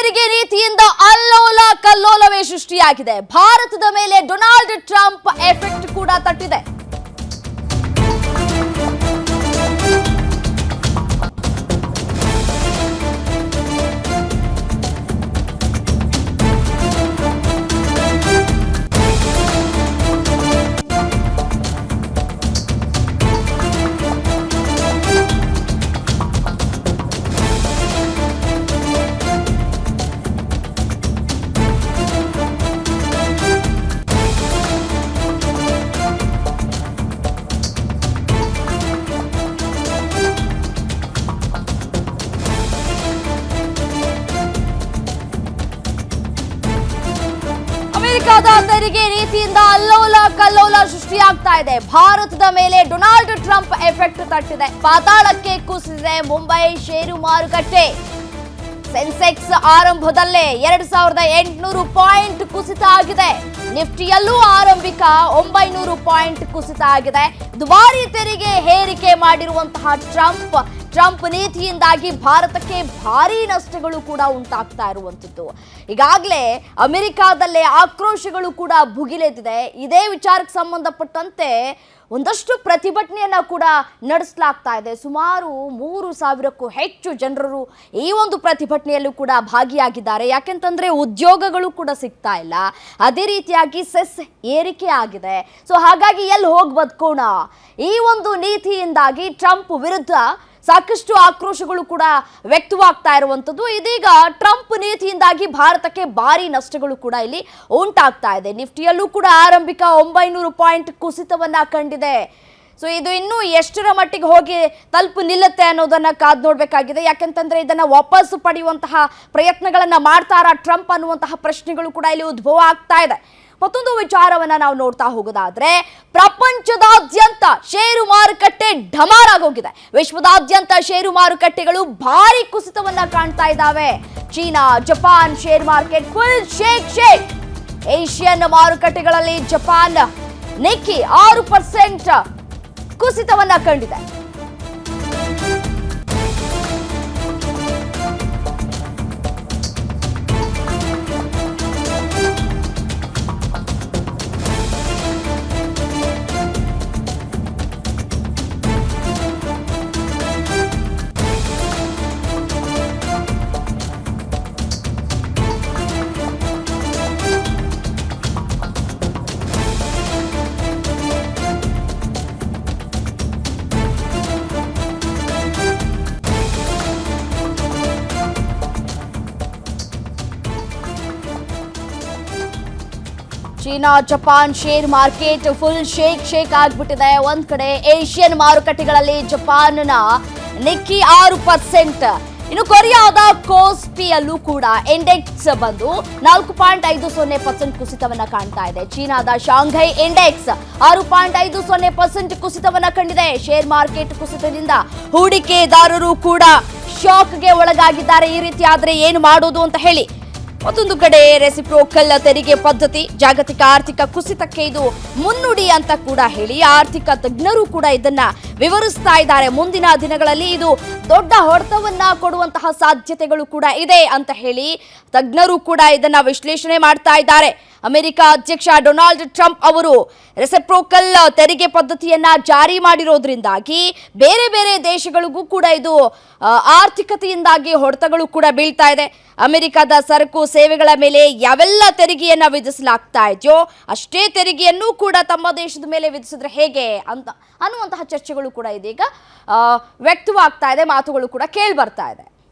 ತೆರಿಗೆ ನೀತಿಯಿಂದ ಅಲ್ಲೋಲ ಕಲ್ಲೋಲವೇ ಸೃಷ್ಟಿಯಾಗಿದೆ. ಭಾರತದ ಮೇಲೆ ಡೊನಾಲ್ಡ್ ಟ್ರಂಪ್ ಎಫೆಕ್ಟ್ ಕೂಡ ತಟ್ಟಿದೆ. ಅಮೆರಿಕದ ತೆರಿಗೆ ನೀತಿಯಿಂದ ಅಲ್ಲೋಲ ಕಲ್ಲೋಲ ಸೃಷ್ಟಿಯಾಗ್ತಾ ಇದೆ. ಭಾರತದ ಮೇಲೆ ಡೊನಾಲ್ಡ್ ಟ್ರಂಪ್ ಎಫೆಕ್ಟ್ ತಟ್ಟಿದೆ. ಪಾತಾಳಕ್ಕೆ ಕುಸಿದಿದೆ ಮುಂಬೈ ಷೇರು ಮಾರುಕಟ್ಟೆ. ಸೆನ್ಸೆಕ್ಸ್ ಆರಂಭದಲ್ಲೇ 2800 ಪಾಯಿಂಟ್ ಕುಸಿತ ಆಗಿದೆ. ನಿಫ್ಟಿಯಲ್ಲೂ ಆರಂಭಿಕ 900 ಪಾಯಿಂಟ್ ಕುಸಿತ ಆಗಿದೆ. ದುಬಾರಿ ತೆರಿಗೆ ಹೇರಿಕೆ ಮಾಡಿರುವಂತಹ ಟ್ರಂಪ್ ನೀತಿಯಿಂದಾಗಿ ಭಾರತಕ್ಕೆ ಭಾರೀ ನಷ್ಟಗಳು ಕೂಡ ಉಂಟಾಗ್ತಾ ಇರುವಂಥದ್ದು. ಈಗಾಗಲೇ ಅಮೆರಿಕಾದಲ್ಲೇ ಆಕ್ರೋಶಗಳು ಕೂಡ ಭುಗಿಲೆದ್ದಿದೆ. ಇದೇ ವಿಚಾರಕ್ಕೆ ಸಂಬಂಧಪಟ್ಟಂತೆ ಒಂದಷ್ಟು ಪ್ರತಿಭಟನೆಯನ್ನ ಕೂಡ ನಡೆಸಲಾಗ್ತಾ ಇದೆ. ಸುಮಾರು 3000ಕ್ಕೂ ಹೆಚ್ಚು ಜನರು ಈ ಒಂದು ಪ್ರತಿಭಟನೆಯಲ್ಲೂ ಕೂಡ ಭಾಗಿಯಾಗಿದ್ದಾರೆ. ಯಾಕೆಂತಂದ್ರೆ ಉದ್ಯೋಗಗಳು ಕೂಡ ಸಿಗ್ತಾ ಇಲ್ಲ, ಅದೇ ರೀತಿಯಾಗಿ ಸೆಸ್ ಏರಿಕೆ ಆಗಿದೆ. ಸೊ ಹಾಗಾಗಿ ಎಲ್ಲಿ ಹೋಗಿ ಬದುಕೋಣ, ಈ ಒಂದು ನೀತಿಯಿಂದಾಗಿ ಟ್ರಂಪ್ ವಿರುದ್ಧ ಸಾಕಷ್ಟು ಆಕ್ರೋಶಗಳು ಕೂಡ ವ್ಯಕ್ತವಾಗ್ತಾ ಇರುವಂಥದ್ದು. ಇದೀಗ ಟ್ರಂಪ್ ನೀತಿಯಿಂದಾಗಿ ಭಾರತಕ್ಕೆ ಭಾರಿ ನಷ್ಟಗಳು ಕೂಡ ಇಲ್ಲಿ ಉಂಟಾಗ್ತಾ ಇದೆ. ನಿಫ್ಟಿಯಲ್ಲೂ ಕೂಡ ಆರಂಭಿಕ 900 ಪಾಯಿಂಟ್ ಕುಸಿತವನ್ನ ಕಂಡಿದೆ. ಸೊ ಇದು ಇನ್ನೂ ಎಷ್ಟರ ಮಟ್ಟಿಗೆ ಹೋಗಿ ತಲುಪು ನಿಲ್ಲುತ್ತೆ ಅನ್ನೋದನ್ನ ಕಾದು ನೋಡಬೇಕಾಗಿದೆ. ಯಾಕೆಂತಂದ್ರೆ ಇದನ್ನ ವಾಪಸ್ ಪಡೆಯುವಂತಹ ಪ್ರಯತ್ನಗಳನ್ನ ಮಾಡ್ತಾರಾ ಟ್ರಂಪ್ ಅನ್ನುವಂತಹ ಪ್ರಶ್ನೆಗಳು ಕೂಡ ಇಲ್ಲಿ ಉದ್ಭವ ಆಗ್ತಾ ಇದೆ. ಮತ್ತೊಂದು ವಿಚಾರವನ್ನ ನಾವು ನೋಡ್ತಾ ಹೋಗೋದಾದ್ರೆ, ಪ್ರಪಂಚದಾದ್ಯಂತ ಷೇರು ಮಾರುಕಟ್ಟೆ ಢಮಾರಾಗೋಗಿದೆ. ವಿಶ್ವದಾದ್ಯಂತ ಷೇರು ಮಾರುಕಟ್ಟೆಗಳು ಭಾರಿ ಕುಸಿತವನ್ನ ಕಾಣ್ತಾ ಇದ್ದಾವೆ. China, Japan share market full shake. Asian ಮಾರುಕಟ್ಟೆಗಳಲ್ಲಿ ಜಪಾನ್ ನಿಕ್ಕಿ 6% ಕುಸಿತವನ್ನ ಕಂಡಿದೆ. China, Japan share market full shake ಆಗ್ಬಿಟ್ಟಿದೆ. ಒಂದ್ ಕಡೆ ಏಷ್ಯನ್ ಮಾರುಕಟ್ಟೆಗಳಲ್ಲಿ ಜಪಾನ್ನ ನಿಕ್ಕಿ 6%. ಇನ್ನು ಕೊರಿಯಾದ ಕೋಸ್ಪಿಯಲ್ಲೂ ಕೂಡ ಇಂಡೆಕ್ಸ್ ಬಂದು 4.50% ಕುಸಿತವನ್ನ ಕಾಣ್ತಾ ಇದೆ. ಚೀನಾದ ಶಾಂಘೈ ಇಂಡೆಕ್ಸ್ 6.50% ಕುಸಿತವನ್ನ ಕಂಡಿದೆ. ಶೇರ್ ಮಾರ್ಕೆಟ್ ಕುಸಿತದಿಂದ ಹೂಡಿಕೆದಾರರು ಕೂಡ ಶಾಕ್ಗೆ ಒಳಗಾಗಿದ್ದಾರೆ. ಈ ರೀತಿ ಆದ್ರೆ ಏನು ಮಾಡೋದು ಅಂತ ಹೇಳಿ. ಮತ್ತೊಂದು ಕಡೆ ರೆಸಿಪ್ರೋಕಲ್ ತೆರಿಗೆ ಪದ್ಧತಿ ಜಾಗತಿಕ ಆರ್ಥಿಕ ಕುಸಿತಕ್ಕೆ ಇದು ಮುನ್ನುಡಿ ಅಂತ ಕೂಡ ಹೇಳಿ ಆರ್ಥಿಕ ತಜ್ಞರು ಕೂಡ ಇದನ್ನ ವಿವರಿಸ್ತಾ ಇದ್ದಾರೆ. ಮುಂದಿನ ದಿನಗಳಲ್ಲಿ ಇದು ದೊಡ್ಡ ಹೊಡೆತವನ್ನ ಕೊಡುವಂತಹ ಸಾಧ್ಯತೆಗಳು ಕೂಡ ಇದೆ ಅಂತ ಹೇಳಿ ತಜ್ಞರು ಕೂಡ ಇದನ್ನ ವಿಶ್ಲೇಷಣೆ ಮಾಡ್ತಾ ಇದ್ದಾರೆ. ಅಮೆರಿಕ ಅಧ್ಯಕ್ಷ ಡೊನಾಲ್ಡ್ ಟ್ರಂಪ್ ಅವರು ರೆಸಿಪ್ರೋಕಲ್ ತೆರಿಗೆ ಪದ್ಧತಿಯನ್ನ ಜಾರಿ ಮಾಡಿರೋದ್ರಿಂದಾಗಿ ಬೇರೆ ಬೇರೆ ದೇಶಗಳಿಗೂ ಕೂಡ ಇದು ಆರ್ಥಿಕತೆಯಿಂದಾಗಿ ಹೊಡೆತಗಳು ಕೂಡ ಬೀಳ್ತಾ ಇದೆ. ಅಮೆರಿಕದ ಸರಕು ಸೇವೆಗಳ ಮೇಲೆ ಯಾವೆಲ್ಲ ತೆರಿಗೆಯನ್ನ ವಿಧಿಸಲಾಗ್ತಾ ಇದೆಯೋ ಅಷ್ಟೇ ತೆರಿಗೆಯನ್ನು ಕೂಡ ತಮ್ಮ ದೇಶದ ಮೇಲೆ ವಿಧಿಸಿದ್ರೆ ಹೇಗೆ ಅನ್ನುವಂತಹ ಚರ್ಚೆಗಳು ಕೂಡ ಇದೀಗ ವ್ಯಕ್ತವಾಗ್ತಾ ಇದೆ, ಮಾತುಗಳು ಕೂಡ ಕೇಳಿ ಬರ್ತಾ ಇದೆ.